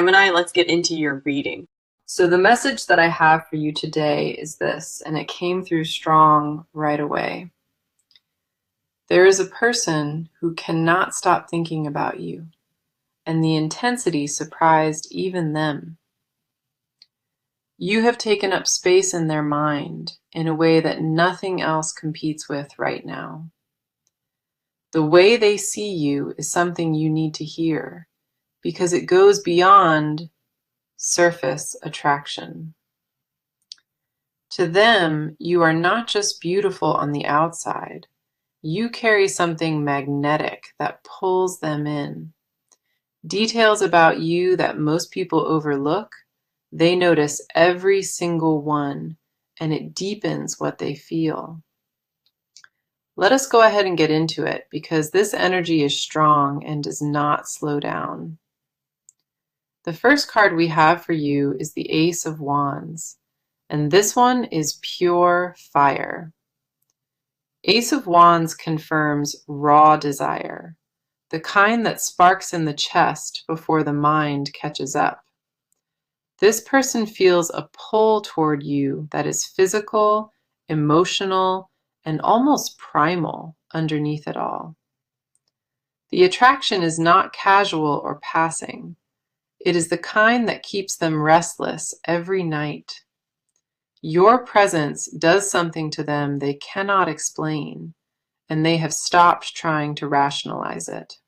Gemini, let's get into your reading. So the message that I have for you today is this, and it came through strong right away. There is a person who cannot stop thinking about you, and the intensity surprised even them. You have taken up space in their mind in a way that nothing else competes with right now. The way they see you is something you need to hear because it goes beyond surface attraction. To them, you are not just beautiful on the outside. You carry something magnetic that pulls them in. Details about you that most people overlook, they notice every single one, and it deepens what they feel. Let us go ahead and get into it because this energy is strong and does not slow down. The first card we have for you is the Ace of Wands, and this one is pure fire. Ace of Wands confirms raw desire, the kind that sparks in the chest before the mind catches up. This person feels a pull toward you that is physical, emotional, and almost primal underneath it all. The attraction is not casual or passing. It is the kind that keeps them restless every night. Your presence does something to them they cannot explain, and they have stopped trying to rationalize it.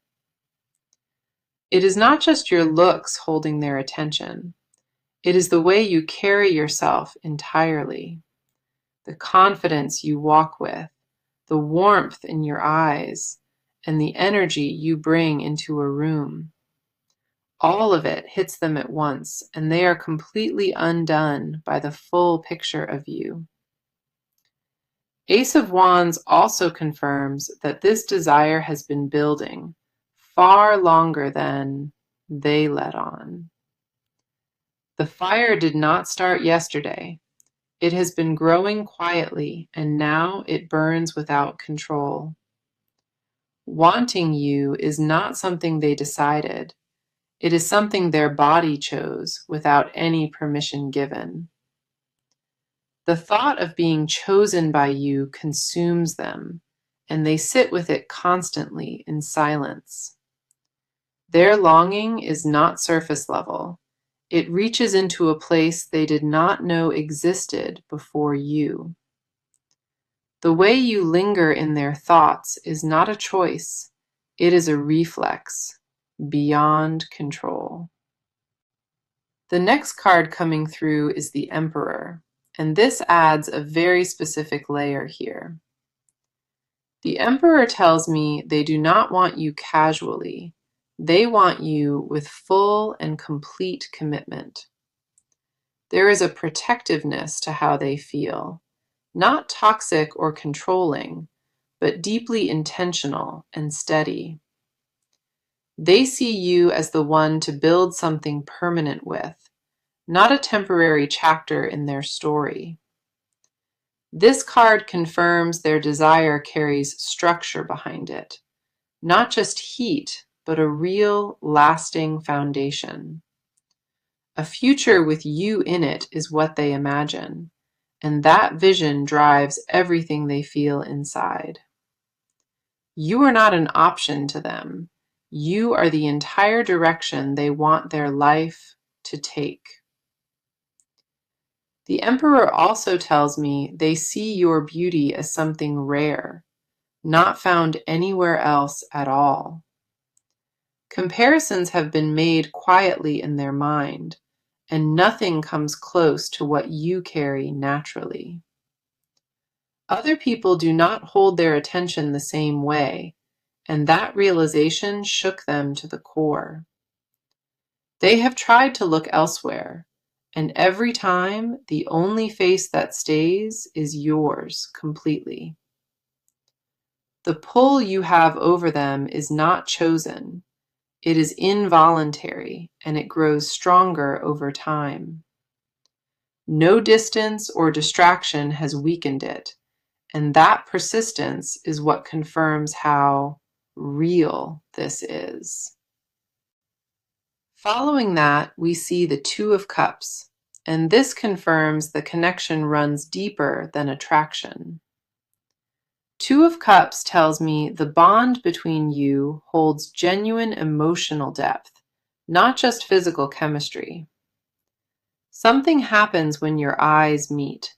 It is not just your looks holding their attention. It is the way you carry yourself entirely, the confidence you walk with, the warmth in your eyes, and the energy you bring into a room. All of it hits them at once, and they are completely undone by the full picture of you. Ace of Wands also confirms that this desire has been building far longer than they let on. The fire did not start yesterday. It has been growing quietly, and now it burns without control. Wanting you is not something they decided. It is something their body chose without any permission given. The thought of being chosen by you consumes them, and they sit with it constantly in silence. Their longing is not surface level. It reaches into a place they did not know existed before you. The way you linger in their thoughts is not a choice. It is a reflex, beyond control. The next card coming through is the Emperor, and this adds a very specific layer here. The Emperor tells me they do not want you casually. They want you with full and complete commitment. There is a protectiveness to how they feel, not toxic or controlling, but deeply intentional and steady. They see you as the one to build something permanent with, not a temporary chapter in their story. This card confirms their desire carries structure behind it, not just heat, but a real, lasting foundation. A future with you in it is what they imagine, and that vision drives everything they feel inside. You are not an option to them. You are the entire direction they want their life to take. The Emperor also tells me they see your beauty as something rare, not found anywhere else at all. Comparisons have been made quietly in their mind, and nothing comes close to what you carry naturally. Other people do not hold their attention the same way, and that realization shook them to the core. They have tried to look elsewhere, and every time the only face that stays is yours completely. The pull you have over them is not chosen. It is involuntary, and it grows stronger over time. No distance or distraction has weakened it, and that persistence is what confirms how real this is. Following that, we see the Two of Cups, and this confirms the connection runs deeper than attraction. Two of Cups tells me the bond between you holds genuine emotional depth, not just physical chemistry. Something happens when your eyes meet,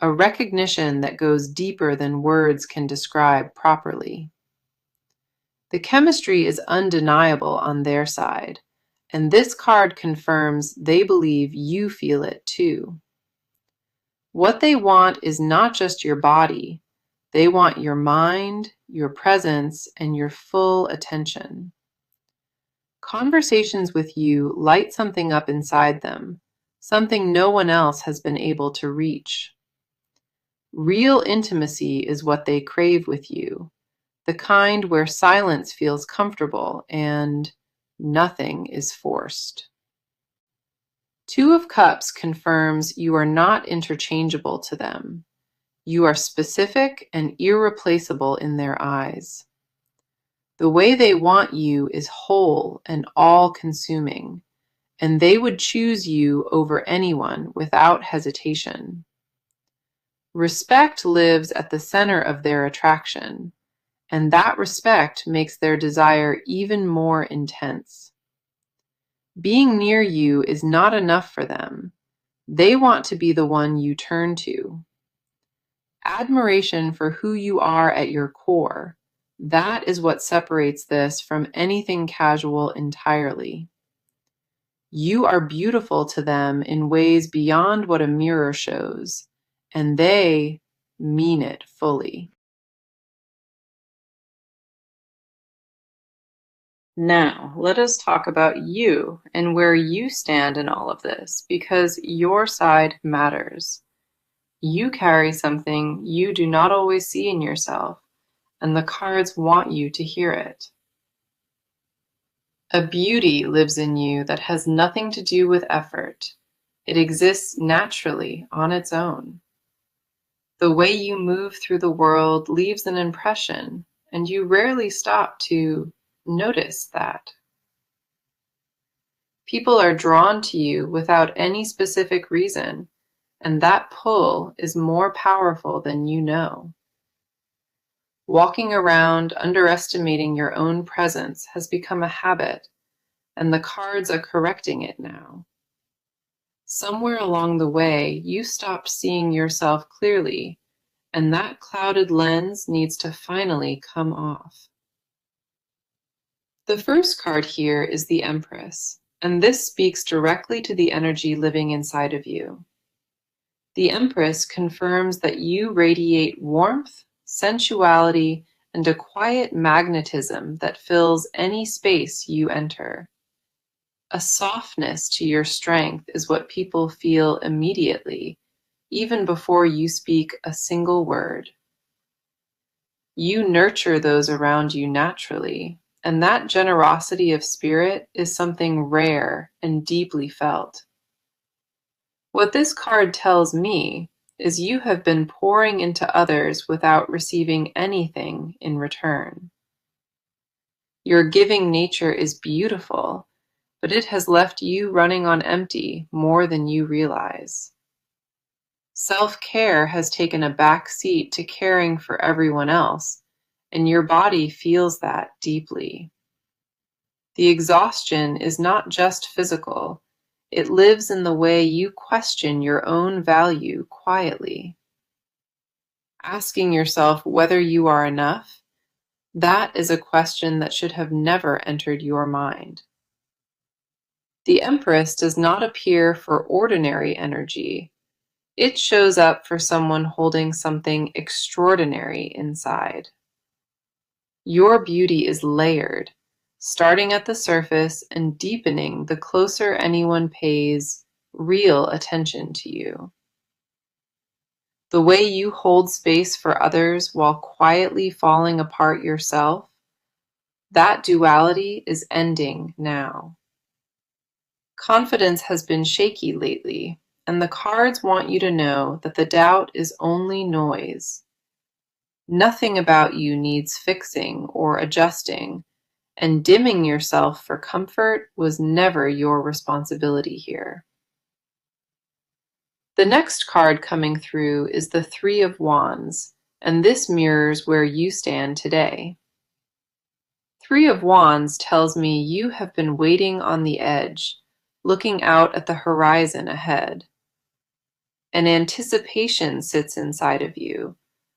a recognition that goes deeper than words can describe properly. The chemistry is undeniable on their side, and this card confirms they believe you feel it too. What they want is not just your body, they want your mind, your presence, and your full attention. Conversations with you light something up inside them, something no one else has been able to reach. Real intimacy is what they crave with you, the kind where silence feels comfortable and nothing is forced. Two of Cups confirms you are not interchangeable to them. You are specific and irreplaceable in their eyes. The way they want you is whole and all-consuming, and they would choose you over anyone without hesitation. Respect lives at the center of their attraction, and that respect makes their desire even more intense. Being near you is not enough for them. They want to be the one you turn to. Admiration for who you are at your core, that is what separates this from anything casual entirely. You are beautiful to them in ways beyond what a mirror shows, and they mean it fully. Now, let us talk about you and where you stand in all of this, because your side matters. You carry something you do not always see in yourself, and the cards want you to hear it. A beauty lives in you that has nothing to do with effort. It exists naturally on its own. The way you move through the world leaves an impression, and you rarely stop to notice that. People are drawn to you without any specific reason, and that pull is more powerful than you know. Walking around underestimating your own presence has become a habit, and the cards are correcting it now. Somewhere along the way, you stopped seeing yourself clearly, and that clouded lens needs to finally come off. The first card here is the Empress, and this speaks directly to the energy living inside of you. The Empress confirms that you radiate warmth, sensuality, and a quiet magnetism that fills any space you enter. A softness to your strength is what people feel immediately, even before you speak a single word. You nurture those around you naturally, and that generosity of spirit is something rare and deeply felt. What this card tells me is you have been pouring into others without receiving anything in return. Your giving nature is beautiful, but it has left you running on empty more than you realize. Self-care has taken a back seat to caring for everyone else, and your body feels that deeply. The exhaustion is not just physical, it lives in the way you question your own value quietly. Asking yourself whether you are enough, that is a question that should have never entered your mind. The Empress does not appear for ordinary energy. It shows up for someone holding something extraordinary inside. Your beauty is layered, starting at the surface and deepening the closer anyone pays real attention to you. The way you hold space for others while quietly falling apart yourself, that duality is ending now. Confidence has been shaky lately, and the cards want you to know that the doubt is only noise. Nothing about you needs fixing or adjusting, and dimming yourself for comfort was never your responsibility here. The next card coming through is the Three of Wands, and this mirrors where you stand today. Three of Wands tells me you have been waiting on the edge, looking out at the horizon ahead. An anticipation sits inside of you,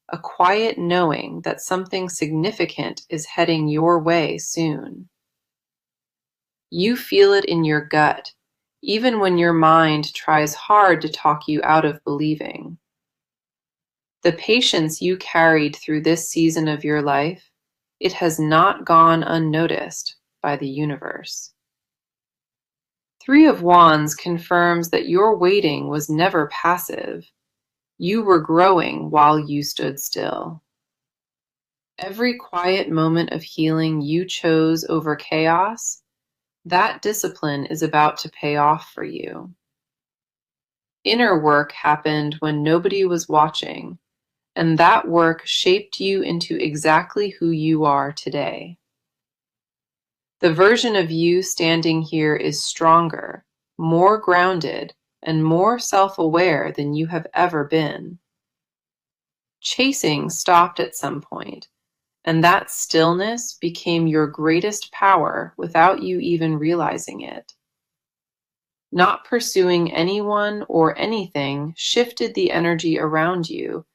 a quiet knowing that something significant is heading your way soon. You feel it in your gut, even when your mind tries hard to talk you out of believing. The patience you carried through this season of your life, it has not gone unnoticed by the universe. Three of Wands confirms that your waiting was never passive. You were growing while you stood still. Every quiet moment of healing you chose over chaos, that discipline is about to pay off for you. Inner work happened when nobody was watching, and that work shaped you into exactly who you are today. The version of you standing here is stronger, more grounded, and more self-aware than you have ever been. Chasing stopped at some point, and that stillness became your greatest power without you even realizing it. Not pursuing anyone or anything shifted the energy around you,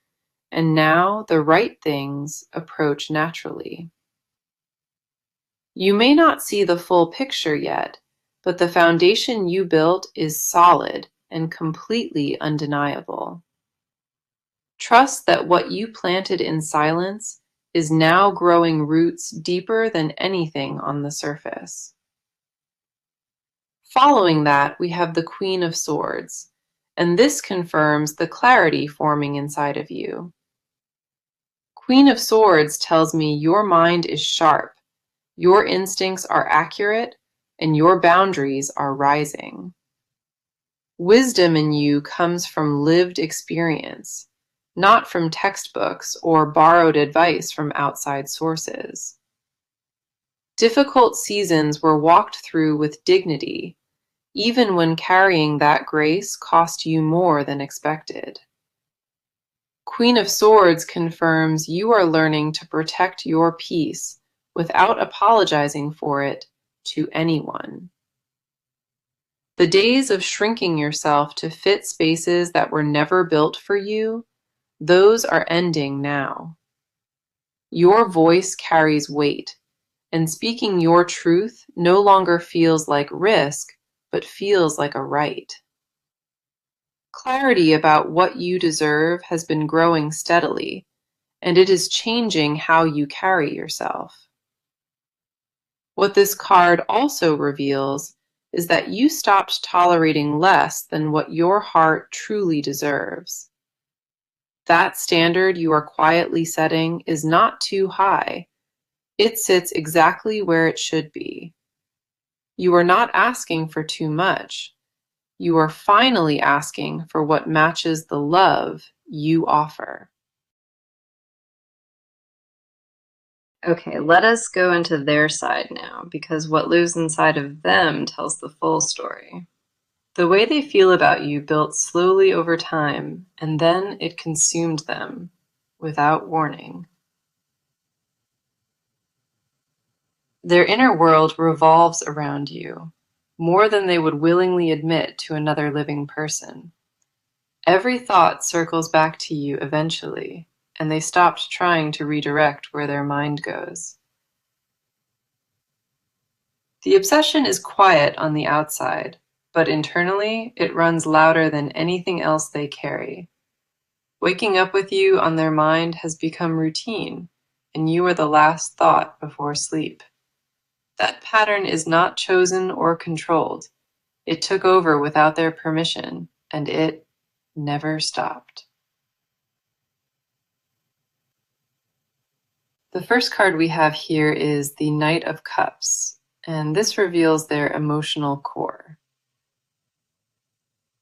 and now the right things approach naturally. You may not see the full picture yet, but the foundation you built is solid and completely undeniable. Trust that what you planted in silence is now growing roots deeper than anything on the surface. Following that, we have the Queen of Swords, and this confirms the clarity forming inside of you. Queen of Swords tells me your mind is sharp, your instincts are accurate, and your boundaries are rising. Wisdom in you comes from lived experience, not from textbooks or borrowed advice from outside sources. Difficult seasons were walked through with dignity, even when carrying that grace cost you more than expected. Queen of Swords confirms you are learning to protect your peace without apologizing for it to anyone. The days of shrinking yourself to fit spaces that were never built for you, those are ending now. Your voice carries weight, and speaking your truth no longer feels like risk, but feels like a right. Clarity about what you deserve has been growing steadily, and it is changing how you carry yourself. What this card also reveals is that you stopped tolerating less than what your heart truly deserves. That standard you are quietly setting is not too high. It sits exactly where it should be. You are not asking for too much. You are finally asking for what matches the love you offer. Okay, let us go into their side now, because what lives inside of them tells the full story. The way they feel about you built slowly over time, and then it consumed them without warning. Their inner world revolves around you, more than they would willingly admit to another living person. Every thought circles back to you eventually, and they stopped trying to redirect where their mind goes. The obsession is quiet on the outside, but internally it runs louder than anything else they carry. Waking up with you on their mind has become routine, and you are the last thought before sleep. That pattern is not chosen or controlled. It took over without their permission, and it never stopped. The first card we have here is the Knight of Cups, and this reveals their emotional core.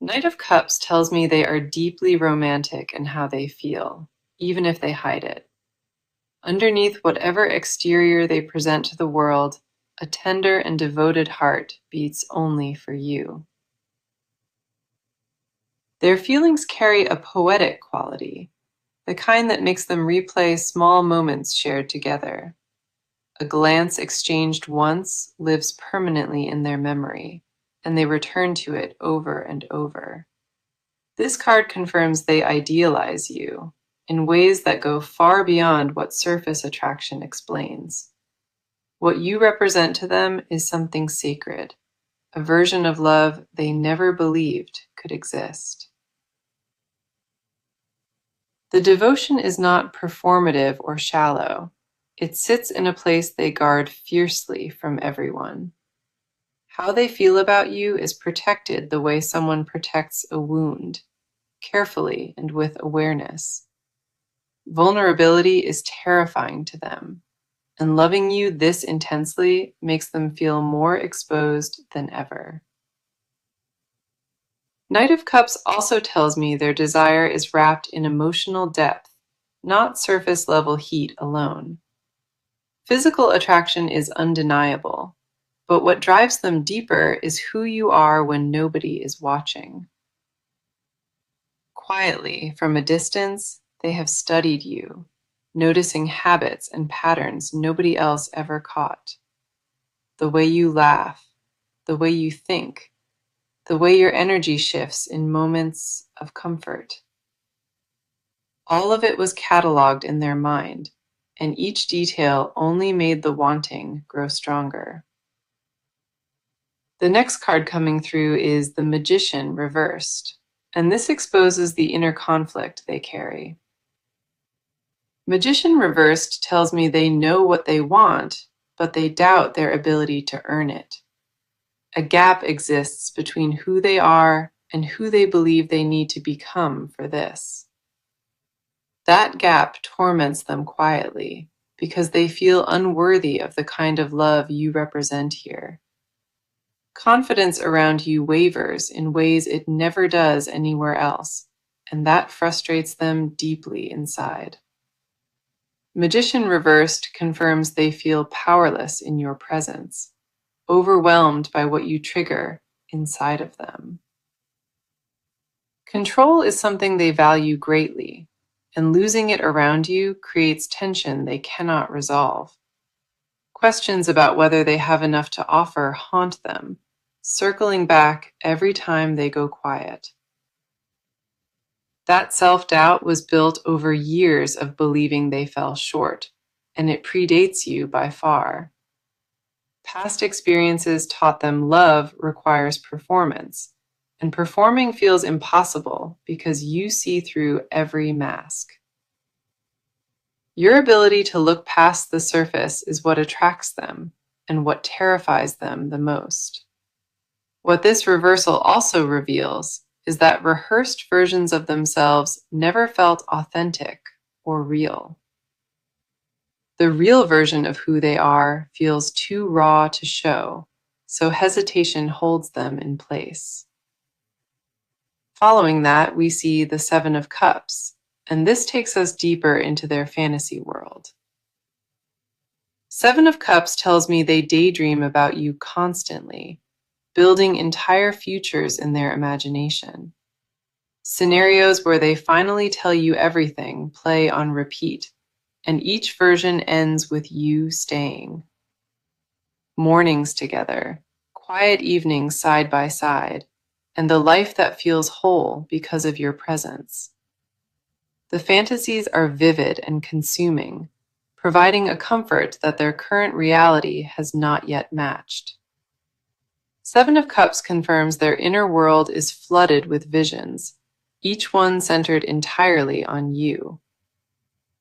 Knight of Cups tells me they are deeply romantic in how they feel, even if they hide it. Underneath whatever exterior they present to the world, a tender and devoted heart beats only for you. Their feelings carry a poetic quality, the kind that makes them replay small moments shared together. A glance exchanged once lives permanently in their memory, and they return to it over and over. This card confirms they idealize you in ways that go far beyond what surface attraction explains. What you represent to them is something sacred, a version of love they never believed could exist. The devotion is not performative or shallow. It sits in a place they guard fiercely from everyone. How they feel about you is protected the way someone protects a wound, carefully and with awareness. Vulnerability is terrifying to them, and loving you this intensely makes them feel more exposed than ever. Knight of Cups also tells me their desire is wrapped in emotional depth, not surface level heat alone. Physical attraction is undeniable, but what drives them deeper is who you are when nobody is watching. Quietly, from a distance, they have studied you, noticing habits and patterns nobody else ever caught. The way you laugh, the way you think, the way your energy shifts in moments of comfort. All of it was cataloged in their mind, and each detail only made the wanting grow stronger. The next card coming through is the Magician reversed, and this exposes the inner conflict they carry. Magician reversed tells me they know what they want, but they doubt their ability to earn it. A gap exists between who they are and who they believe they need to become for this. That gap torments them quietly because they feel unworthy of the kind of love you represent here. Confidence around you wavers in ways it never does anywhere else, and that frustrates them deeply inside. Magician reversed confirms they feel powerless in your presence, overwhelmed by what you trigger inside of them. Control is something they value greatly, and losing it around you creates tension they cannot resolve. Questions about whether they have enough to offer haunt them, circling back every time they go quiet. That self-doubt was built over years of believing they fell short, and it predates you by far. Past experiences taught them love requires performance, and performing feels impossible because you see through every mask. Your ability to look past the surface is what attracts them and what terrifies them the most. What this reversal also reveals is that rehearsed versions of themselves never felt authentic or real. The real version of who they are feels too raw to show, so hesitation holds them in place. Following that, we see the Seven of Cups, and this takes us deeper into their fantasy world. Seven of Cups tells me they daydream about you constantly, building entire futures in their imagination. Scenarios where they finally tell you everything play on repeat, and each version ends with you staying. Mornings together, quiet evenings side by side, and the life that feels whole because of your presence. The fantasies are vivid and consuming, providing a comfort that their current reality has not yet matched. Seven of Cups confirms their inner world is flooded with visions, each one centered entirely on you.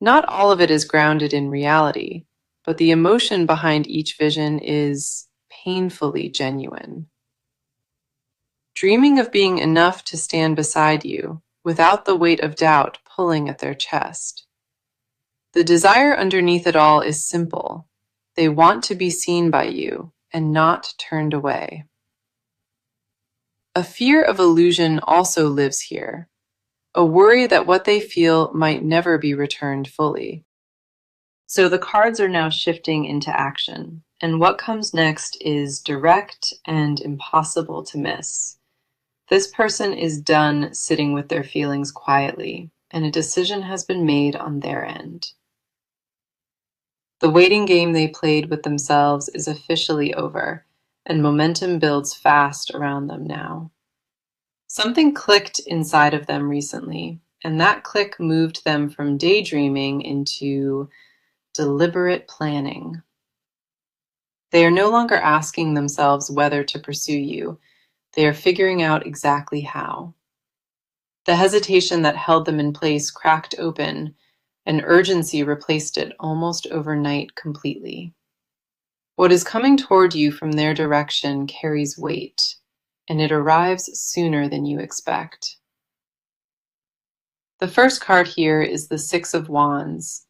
Not all of it is grounded in reality, but the emotion behind each vision is painfully genuine. Dreaming of being enough to stand beside you, without the weight of doubt pulling at their chest. The desire underneath it all is simple. They want to be seen by you and not turned away. A fear of illusion also lives here, a worry that what they feel might never be returned fully. So the cards are now shifting into action. and what comes next is direct and impossible to miss. This person is done sitting with their feelings quietly, and a decision has been made on their end. The waiting game they played with themselves is officially over, and momentum builds fast around them now. Something clicked inside of them recently, and that click moved them from daydreaming into deliberate planning. They are no longer asking themselves whether to pursue you. They are figuring out exactly how. The hesitation that held them in place cracked open, and urgency replaced it almost overnight completely. What is coming toward you from their direction carries weight, and it arrives sooner than you expect. The first card here is the Six of Wands,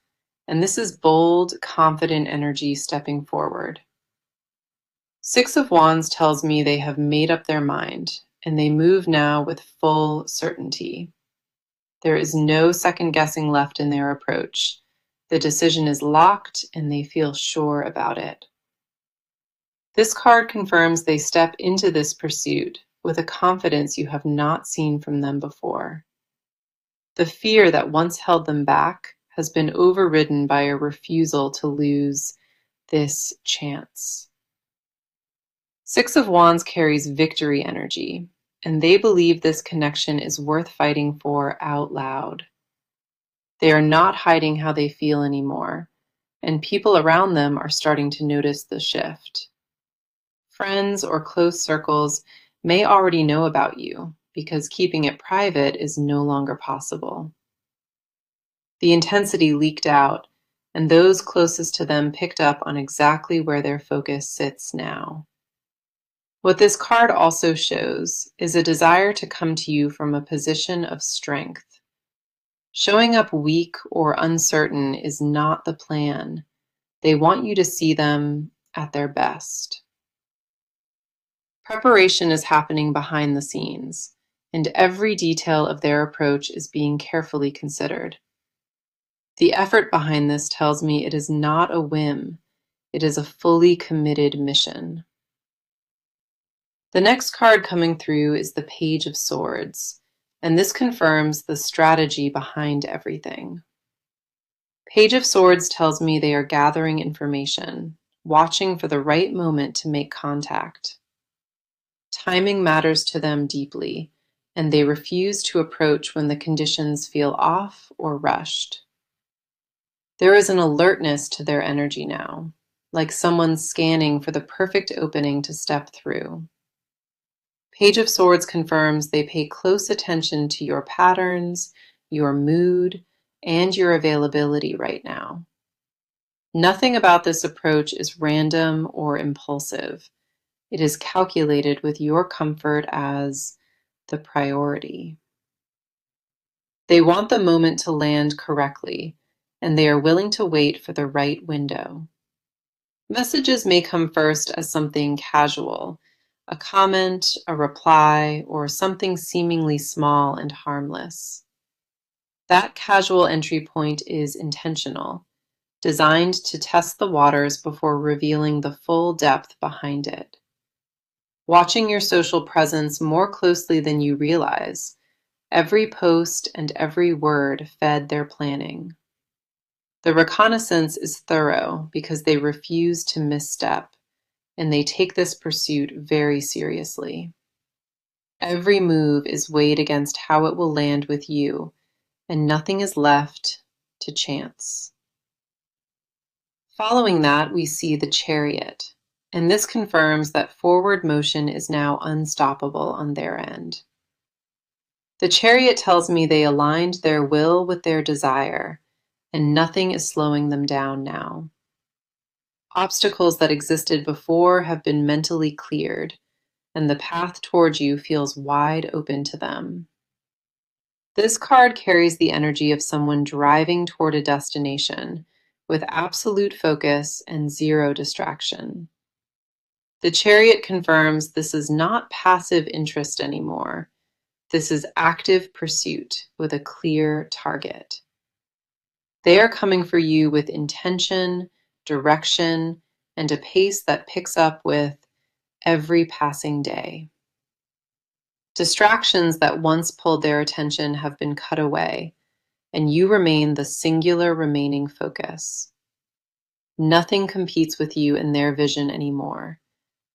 and this is bold, confident energy stepping forward. Six of Wands tells me they have made up their mind, and they move now with full certainty. There is no second guessing left in their approach. The decision is locked, and they feel sure about it. This card confirms they step into this pursuit with a confidence you have not seen from them before. The fear that once held them back has been overridden by a refusal to lose this chance. Six of Wands carries victory energy, and they believe this connection is worth fighting for out loud. They are not hiding how they feel anymore, and people around them are starting to notice the shift. Friends or close circles may already know about you because keeping it private is no longer possible. The intensity leaked out, and those closest to them picked up on exactly where their focus sits now. What this card also shows is a desire to come to you from a position of strength. Showing up weak or uncertain is not the plan. They want you to see them at their best. Preparation is happening behind the scenes, and every detail of their approach is being carefully considered. The effort behind this tells me it is not a whim, it is a fully committed mission. The next card coming through is the Page of Swords, and this confirms the strategy behind everything. Page of Swords tells me they are gathering information, watching for the right moment to make contact. Timing matters to them deeply, and they refuse to approach when the conditions feel off or rushed. There is an alertness to their energy now, like someone scanning for the perfect opening to step through. Page of Swords confirms they pay close attention to your patterns, your mood, and your availability right now. Nothing about this approach is random or impulsive. It is calculated with your comfort as the priority. They want the moment to land correctly, and they are willing to wait for the right window. Messages may come first as something casual, a comment, a reply, or something seemingly small and harmless. That casual entry point is intentional, designed to test the waters before revealing the full depth behind it. Watching your social presence more closely than you realize, every post and every word fed their planning. The reconnaissance is thorough because they refuse to misstep, and they take this pursuit very seriously. Every move is weighed against how it will land with you, and nothing is left to chance. Following that, we see the Chariot, and this confirms that forward motion is now unstoppable on their end. The Chariot tells me they aligned their will with their desire, and nothing is slowing them down now. Obstacles that existed before have been mentally cleared, and the path towards you feels wide open to them. This card carries the energy of someone driving toward a destination with absolute focus and zero distraction. The Chariot confirms this is not passive interest anymore. This is active pursuit with a clear target. They are coming for you with intention, direction, and a pace that picks up with every passing day. Distractions that once pulled their attention have been cut away, and you remain the singular remaining focus. Nothing competes with you in their vision anymore,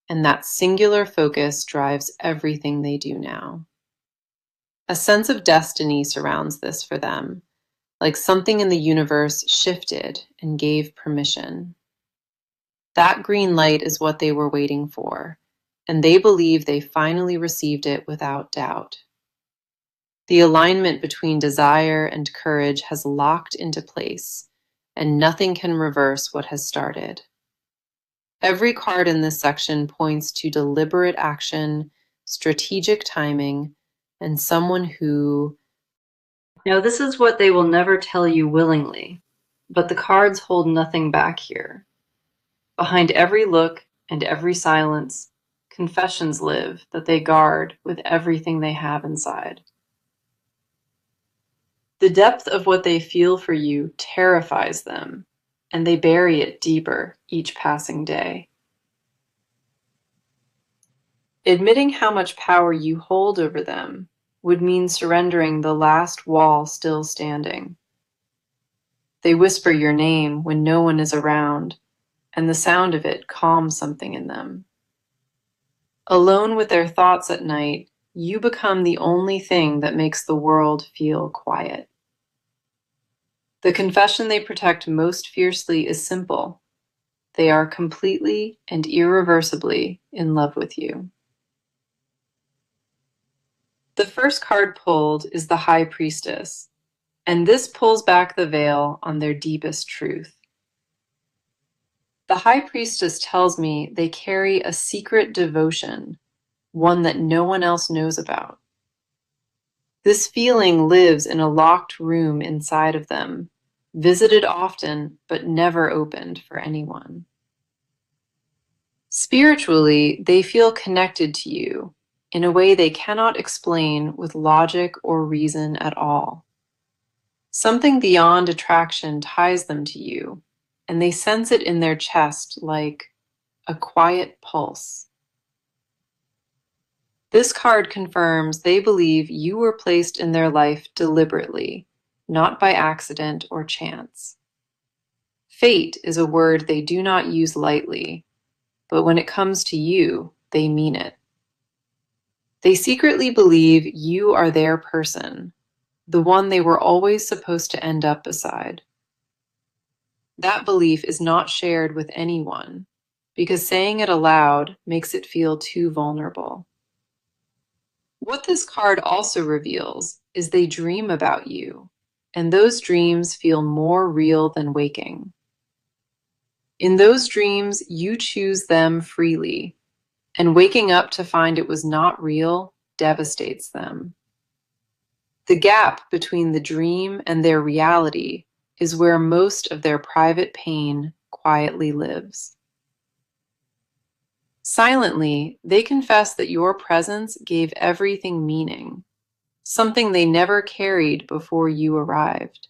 and that singular focus drives everything they do now. A sense of destiny surrounds this for them, like something in the universe shifted and gave permission. That green light is what they were waiting for, and they believe they finally received it without doubt. The alignment between desire and courage has locked into place, and nothing can reverse what has started. Every card in this section points to deliberate action, strategic timing, and someone who... Now, this is what they will never tell you willingly, but the cards hold nothing back here. Behind every look and every silence, confessions live that they guard with everything they have inside. The depth of what they feel for you terrifies them, and they bury it deeper each passing day. Admitting how much power you hold over them would mean surrendering the last wall still standing. They whisper your name when no one is around, and the sound of it calms something in them. Alone with their thoughts at night, you become the only thing that makes the world feel quiet. The confession they protect most fiercely is simple. They are completely and irreversibly in love with you. The first card pulled is the High Priestess, and this pulls back the veil on their deepest truth. The High Priestess tells me they carry a secret devotion, one that no one else knows about. This feeling lives in a locked room inside of them, visited often but never opened for anyone. Spiritually, they feel connected to you in a way they cannot explain with logic or reason at all. Something beyond attraction ties them to you, and they sense it in their chest like a quiet pulse. This card confirms they believe you were placed in their life deliberately, not by accident or chance. Fate is a word they do not use lightly, but when it comes to you, they mean it. They secretly believe you are their person, the one they were always supposed to end up beside. That belief is not shared with anyone, because saying it aloud makes it feel too vulnerable. What this card also reveals is they dream about you, and those dreams feel more real than waking. In those dreams, you choose them freely, and waking up to find it was not real devastates them. The gap between the dream and their reality is where most of their private pain quietly lives. Silently, they confess that your presence gave everything meaning, something they never carried before you arrived.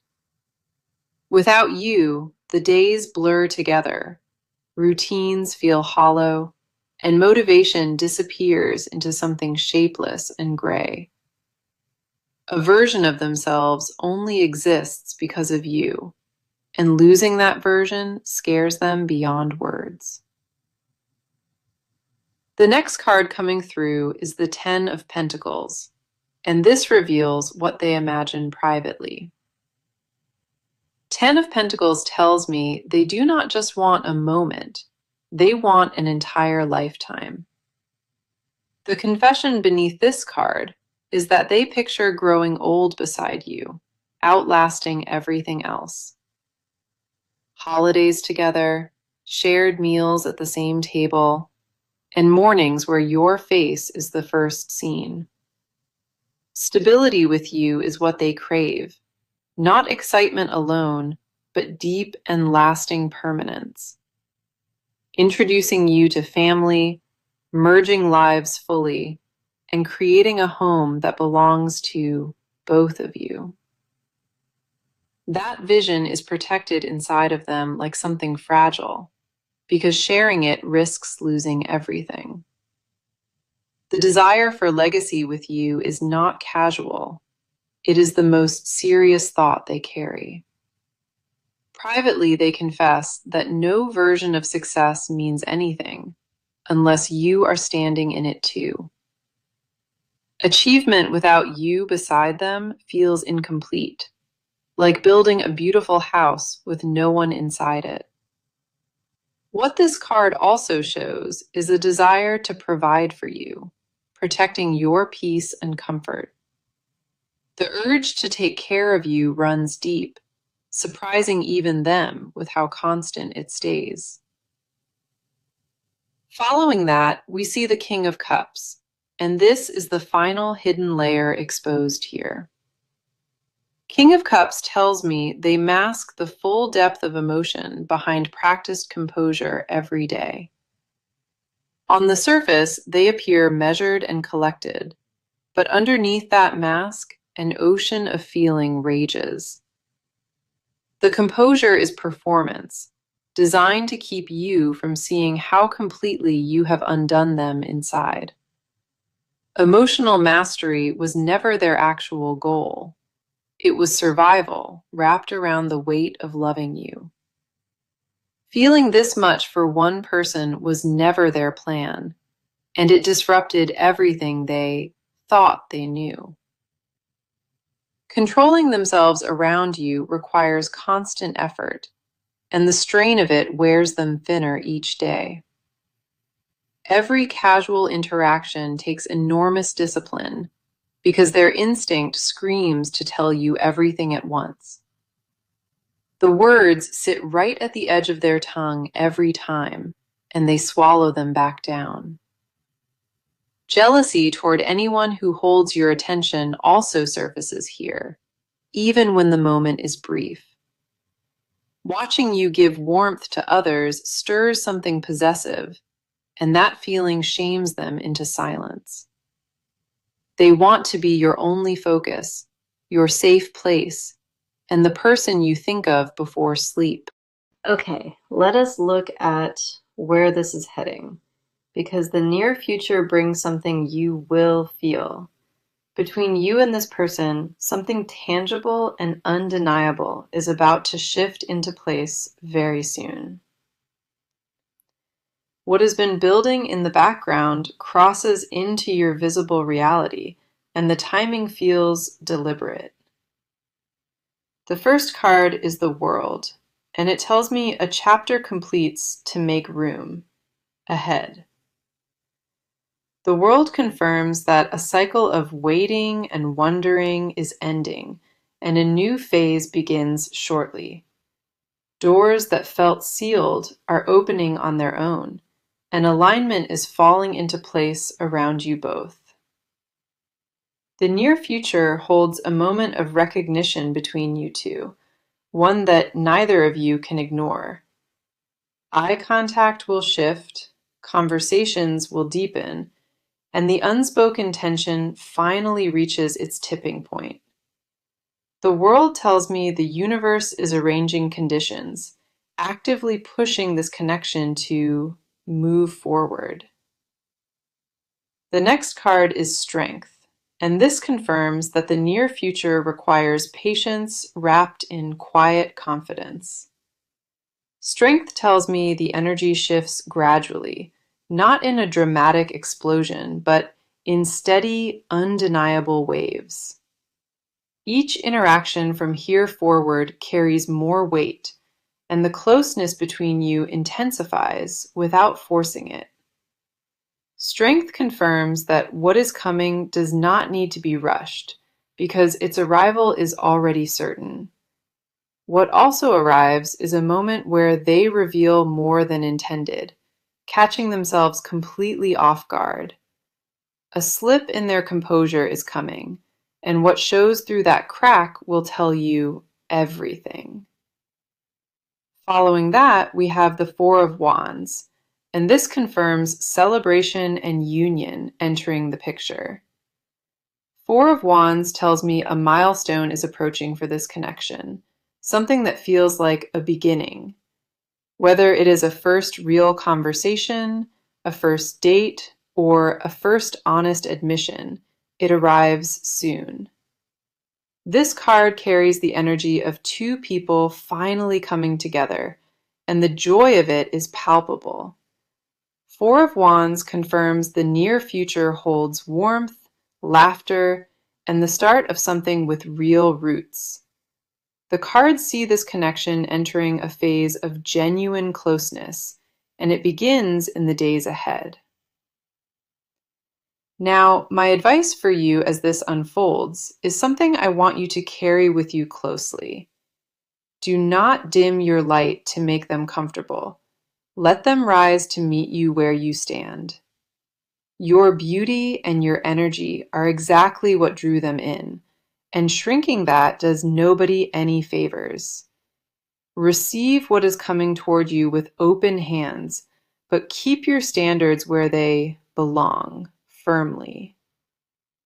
Without you, the days blur together, routines feel hollow, and motivation disappears into something shapeless and gray. A version of themselves only exists because of you, and losing that version scares them beyond words. The next card coming through is the Ten of Pentacles, and this reveals what they imagine privately. Ten of Pentacles tells me they do not just want a moment, they want an entire lifetime. The confession beneath this card is that they picture growing old beside you, outlasting everything else. Holidays together, shared meals at the same table, and mornings where your face is the first seen. Stability with you is what they crave, not excitement alone, but deep and lasting permanence. Introducing you to family, merging lives fully, and creating a home that belongs to both of you. That vision is protected inside of them like something fragile, because sharing it risks losing everything. The desire for legacy with you is not casual. It is the most serious thought they carry. Privately, they confess that no version of success means anything unless you are standing in it too. Achievement without you beside them feels incomplete, like building a beautiful house with no one inside it. What this card also shows is a desire to provide for you, protecting your peace and comfort. The urge to take care of you runs deep, surprising even them with how constant it stays. Following that, we see the King of Cups, and this is the final hidden layer exposed here. King of Cups tells me they mask the full depth of emotion behind practiced composure every day. On the surface, they appear measured and collected, but underneath that mask, an ocean of feeling rages. The composure is performance, designed to keep you from seeing how completely you have undone them inside. Emotional mastery was never their actual goal. It was survival wrapped around the weight of loving you. Feeling this much for one person was never their plan, and it disrupted everything they thought they knew. Controlling themselves around you requires constant effort, and the strain of it wears them thinner each day. Every casual interaction takes enormous discipline because their instinct screams to tell you everything at once. The words sit right at the edge of their tongue every time, and they swallow them back down. Jealousy toward anyone who holds your attention also surfaces here, even when the moment is brief. Watching you give warmth to others stirs something possessive, and that feeling shames them into silence. They want to be your only focus, your safe place, and the person you think of before sleep. Okay, let us look at where this is heading, because the near future brings something you will feel. Between you and this person, something tangible and undeniable is about to shift into place very soon. What has been building in the background crosses into your visible reality, and the timing feels deliberate. The first card is the World, and it tells me a chapter completes to make room ahead. The World confirms that a cycle of waiting and wondering is ending, and a new phase begins shortly. Doors that felt sealed are opening on their own, and alignment is falling into place around you both. The near future holds a moment of recognition between you two, one that neither of you can ignore. Eye contact will shift, conversations will deepen, and the unspoken tension finally reaches its tipping point. The World tells me the universe is arranging conditions, actively pushing this connection to move forward. The next card is Strength, and this confirms that the near future requires patience wrapped in quiet confidence. Strength tells me the energy shifts gradually, not in a dramatic explosion, but in steady, undeniable waves. Each interaction from here forward carries more weight, and the closeness between you intensifies without forcing it. Strength confirms that what is coming does not need to be rushed, because its arrival is already certain. What also arrives is a moment where they reveal more than intended, catching themselves completely off guard. A slip in their composure is coming, and what shows through that crack will tell you everything. Following that, we have the Four of Wands, and this confirms celebration and union entering the picture. Four of Wands tells me a milestone is approaching for this connection, something that feels like a beginning. Whether it is a first real conversation, a first date, or a first honest admission, it arrives soon. This card carries the energy of two people finally coming together, and the joy of it is palpable. Four of Wands confirms the near future holds warmth, laughter, and the start of something with real roots. The cards see this connection entering a phase of genuine closeness, and it begins in the days ahead. Now, my advice for you as this unfolds is something I want you to carry with you closely. Do not dim your light to make them comfortable. Let them rise to meet you where you stand. Your beauty and your energy are exactly what drew them in, and shrinking that does nobody any favors. Receive what is coming toward you with open hands, but keep your standards where they belong, firmly.